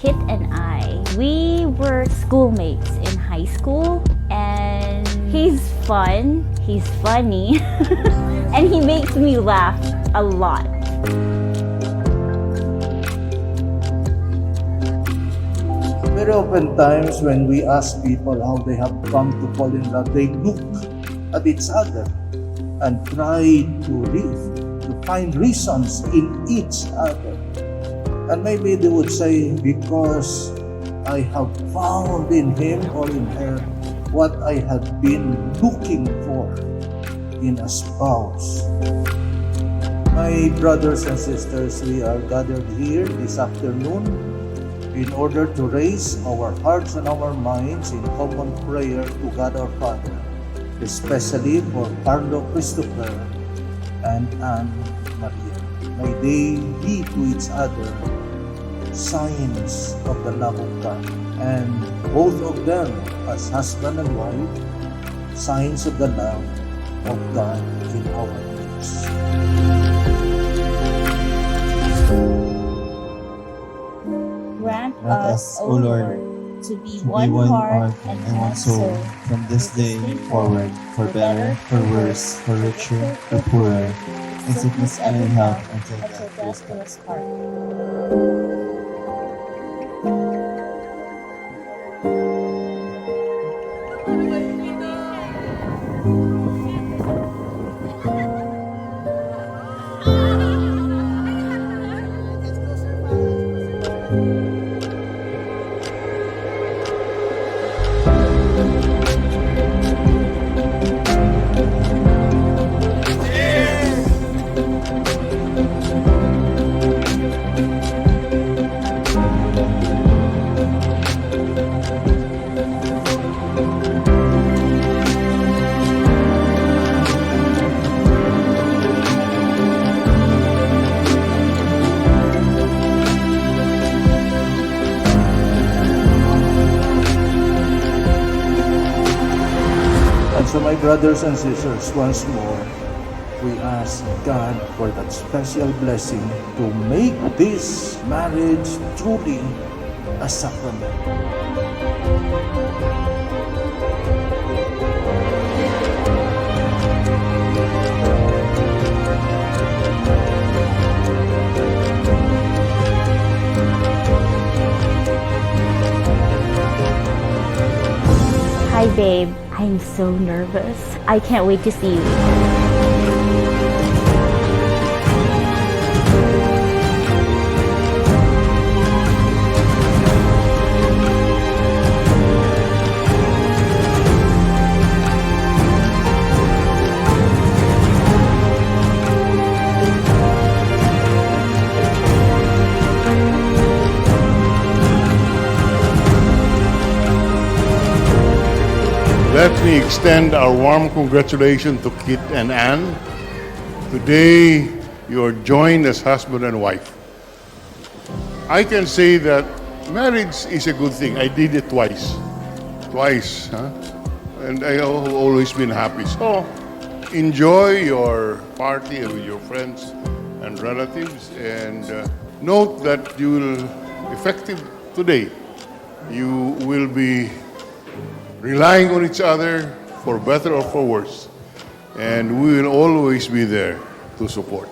Kit and I, we were schoolmates in high school, and he's fun, he's funny, and he makes me laugh a lot. Very often times when we ask people how they have come to fall in love, they look at each other and try to find reasons in each other. And maybe they would say, because I have found in him or in her what I had been looking for in a spouse. My brothers and sisters, we are gathered here this afternoon in order to raise our hearts and our minds in common prayer to God our Father, especially for Carlo Christopher and Anne Maria. May they be to each other signs of the love of God, and both of them as husband and wife, signs of the love of God in our lives. Grant Grant us, us, O O Lord, to be to be one one heart heart and one soul, from this day forward, for better, for worse, for richer, for poorer, in sickness and in health, until death do us do part. us part. And so, my brothers and sisters, once more, we ask God for that special blessing to make this marriage truly a sacrament. Hi babe, I'm so nervous. I can't wait to see you. Let me extend our warm congratulations to Kit and Anne. Today, you are joined as husband and wife. I can say that marriage is a good thing. I did it twice. Huh? And I have always been happy. So, enjoy your party with your friends and relatives. And note that you will, effective today, you will be relying on each other for better or for worse. And we will always be there to support.